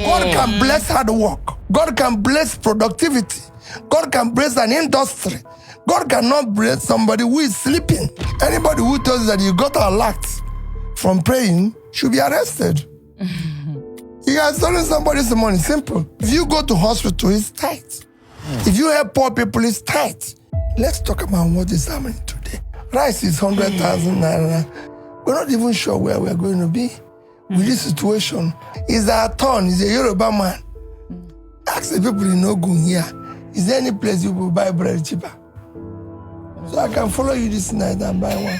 God can bless hard work. God can bless productivity. God can bless an industry. God cannot bless somebody who is sleeping. Anybody who tells you that you got a lot from praying should be arrested. You are stealing somebody's money. Simple. If you go to hospital, it's tight. If you help poor people, it's tight. Let's talk about what is happening today. Rice is 100,000 naira. We're not even sure where we're going to be with this situation. Is our turn? Is a Yoruba man? Ask the people in Ogun here. Is there any place you will buy bread cheaper? So I can follow you this night and buy one.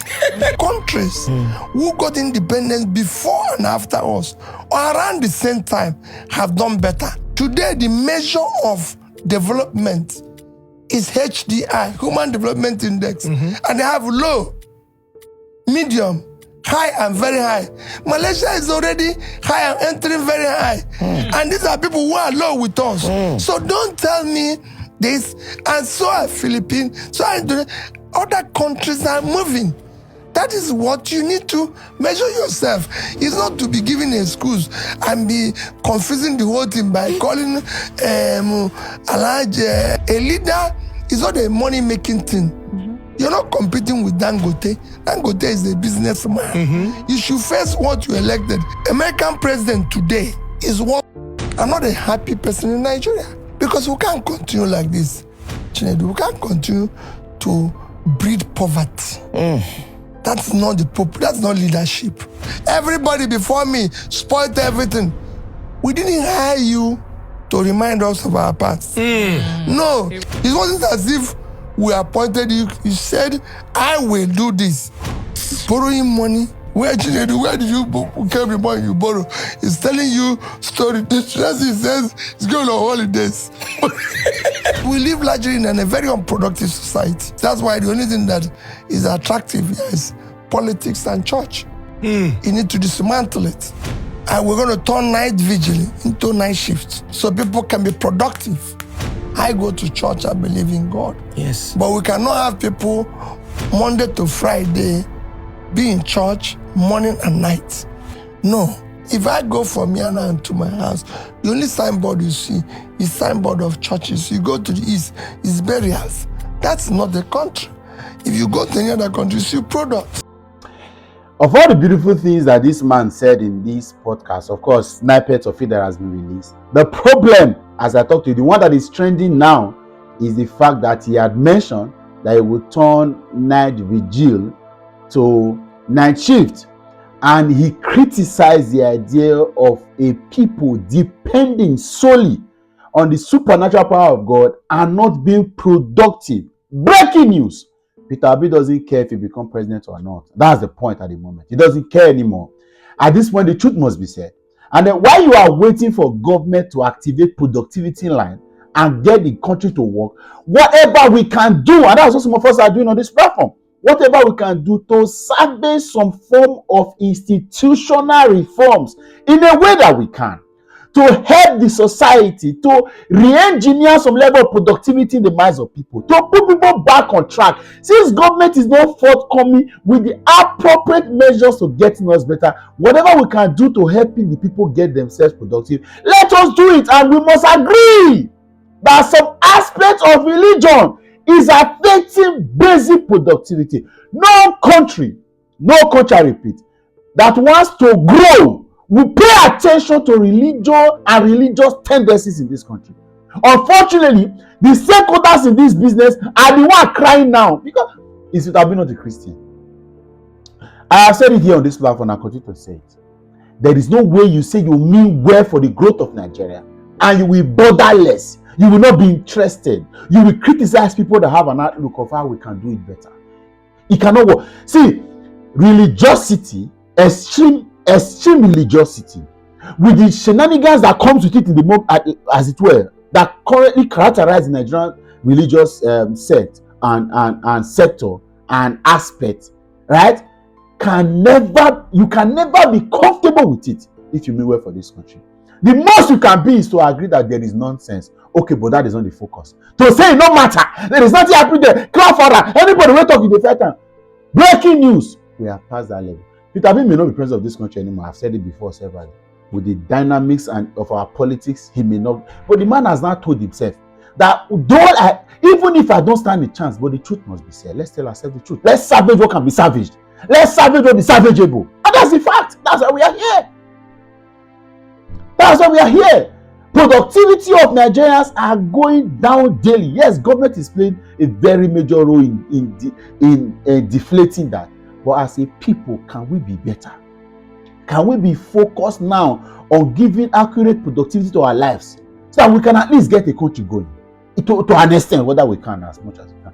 Countries who got independence before and after us, or around the same time, have done better. Today, the measure of development is HDI, Human Development Index, and they have low, medium, high, and very high. Malaysia is already high and entering very high. And these are people who are low with us. So don't tell me this, and so are Philippines, so are other countries are moving. That is what you need to measure yourself. It's not to be giving excuse and be confusing the whole thing by calling a leader. Is not a money-making thing. You're not competing with Dangote. Dangote is a businessman. You should face what you elected. American president today is what. I'm not a happy person in Nigeria because we can't continue like this. Chinedu, we can't continue to breed poverty. That's not that's not leadership. Everybody before me spoiled everything. We didn't hire you to remind us of our past. No, it wasn't as if we appointed you. You said, I will do this. Borrowing money. Where did you carry the money you borrow? He's telling you story. He says he's going on holidays. We live largely in a very unproductive society. That's why the only thing that is attractive is politics and church. You need to dismantle it. And we're going to turn night vigil into night shift so people can be productive. I go to church, I believe in God. Yes. But we cannot have people Monday to Friday be in church morning and night. No. If I go from here now to my house, the only signboard you see is signboard of churches. You go to the east, it's burials. That's not the country. If you go to any other country, you see products. Of all the beautiful things that this man said in this podcast, of course, snippets of it that has been released. The problem, as I talk to you, the one that is trending now is the fact that he had mentioned that he would turn night vigil to night shift. And he criticized the idea of a people depending solely on the supernatural power of God and not being productive. Breaking news. Peter Obi doesn't care if he becomes president or not. That's the point at the moment. He doesn't care anymore. At this point, the truth must be said. And then while you are waiting for government to activate productivity line and get the country to work, whatever we can do, and that's what some of us are doing on this platform, whatever we can do to salvage some form of institutional reforms in a way that we can, to help the society, to re-engineer some level of productivity in the minds of people, to put people back on track. Since government is not forthcoming with the appropriate measures to getting us better, whatever we can do to helping the people get themselves productive, let us do it. And we must agree that some aspects of religion is affecting basic productivity. No country, I repeat, that wants to grow will pay attention to religion and religious tendencies in this country. Unfortunately, the stakeholders in this business are the one crying now because it would have been not a Christian. I have said it here on this platform and I continue to say it. There is no way you say you mean well for the growth of Nigeria and you will bother less. You will not be interested. You will criticize people that have an outlook of how we can do it better. It cannot work. See, religiosity, extreme religiosity, with the shenanigans that comes with it in the moment, as it were, that currently characterize the Nigerian religious sect and sector and aspect, right? You can never be comfortable with it if you mean well for this country. The most you can be is to agree that there is nonsense. Okay, but that is not the focus. To say it no matter, there is nothing happening there. Clap for that. Anybody will talk in the fair time. Breaking news. We have passed that level. Peter Obi may not be president of this country anymore. I've said it before several. with the dynamics and of our politics, he may not. But the man has not told himself that even if I don't stand a chance, but the truth must be said. Let's tell ourselves the truth. Let's salvage what can be salvaged. Let's salvage what is salvageable. And that's the fact. That's why we are here. That's why we are here. Productivity of Nigerians are going down daily. Yes, government is playing a very major role in deflating that. But as a people, can we be better? Can we be focused now on giving accurate productivity to our lives so that we can at least get a country going to an extent, whether we can as much as we can?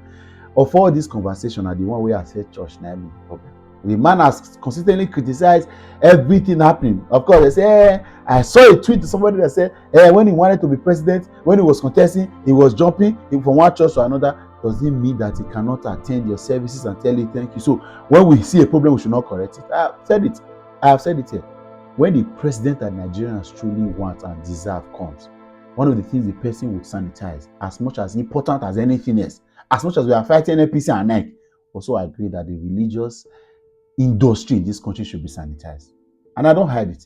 Of all this conversation, are the one where I said church now the problem. The man has consistently criticized everything happening. Of course, they say, I saw a tweet to somebody that said, when he wanted to be president, when he was contesting, he was jumping from one church to another. Does it mean that he cannot attend your services and tell you thank you? So when we see a problem, we should not correct it. I have said it here. When the president that Nigerians truly want and deserve comes, one of the things the person would sanitize, as much as important as anything else, as much as we are fighting NPC and NEC, also agree that the religious industry in this country should be sanitized. And I don't hide it.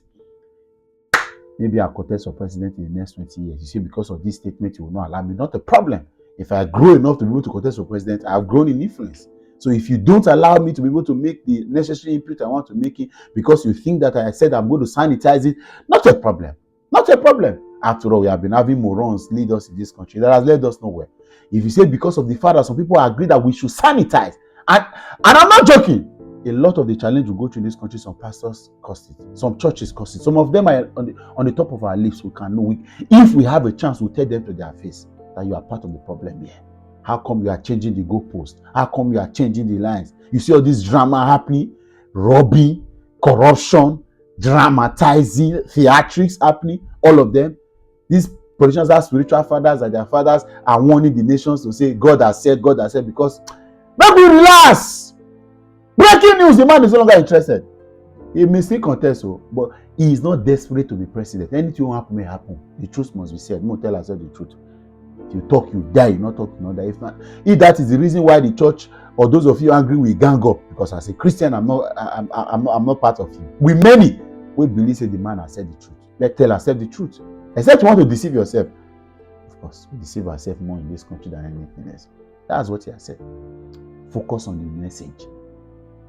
Maybe I'll contest for president in the next 20 years. You see, because of this statement, you will not allow me. Not a problem. If I grow enough to be able to contest for president, I've grown in influence. So if you don't allow me to be able to make the necessary input I want to make it because you think that I said I'm going to sanitize it, not a problem. Not a problem. After all, we have been having morons lead us in this country. That has led us nowhere. If you say because of the fact that some people agree that we should sanitize, and I'm not joking, a lot of the challenge we go through in this country, some pastors cost it, some churches cost it, some of them are on the top of our lips. We can know. If we have a chance, we'll tell them to their face that you are part of the problem here. How come you are changing the goalpost? How come you are changing the lines? You see all this drama happening, robbing, corruption, dramatizing, theatrics happening, all of them. These politicians are spiritual fathers, and their fathers are warning the nations to say, God has said, because maybe relax. Breaking news, the man is no longer interested. He may still contest, but he is not desperate to be president. Anything will happen may happen. The truth must be said. We tell ourselves the truth. If you talk, you die. You not talk, you not die. If that is the reason why the church or those of you angry will gang up, because as a Christian, I'm not part of you. We many we believe say the man has said the truth. Let's tell ourselves the truth. Except you want to deceive yourself. Of course, we deceive ourselves more in this country than anything else. That's what he has said. Focus on the message.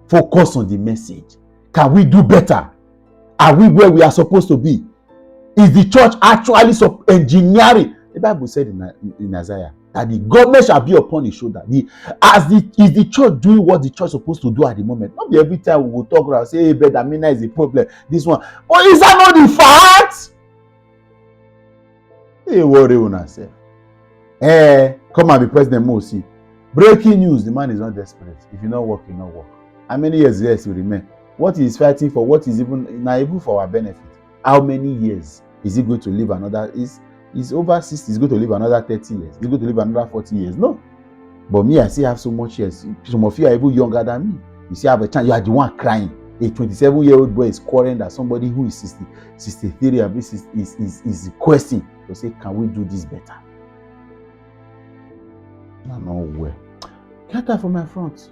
Focus on the message. Can we do better? Are we where we are supposed to be? Is the church actually engineering? The Bible said in Isaiah that the government shall be upon his shoulder. Is the church doing what the church is supposed to do at the moment? Not be every time we will talk around say, hey, Bedamina is the problem. This one. But is that not the fact? Hey, worry on yourself. Come and be president, Mosi. Breaking news, the man is not desperate. If you not work, you not work. How many years will remain? What he is fighting for, what is even for our benefit? How many years is he going to live another? He's over 60, he's going to live another 30 years. He's going to live another 40 years. No. But me, I still have so much years. Some of you are even younger than me. You still have a chance. You are the one crying. A 27-year-old boy is quarreling that somebody who is 63 is questioning to say, can we do this better? No way. Get that from my front.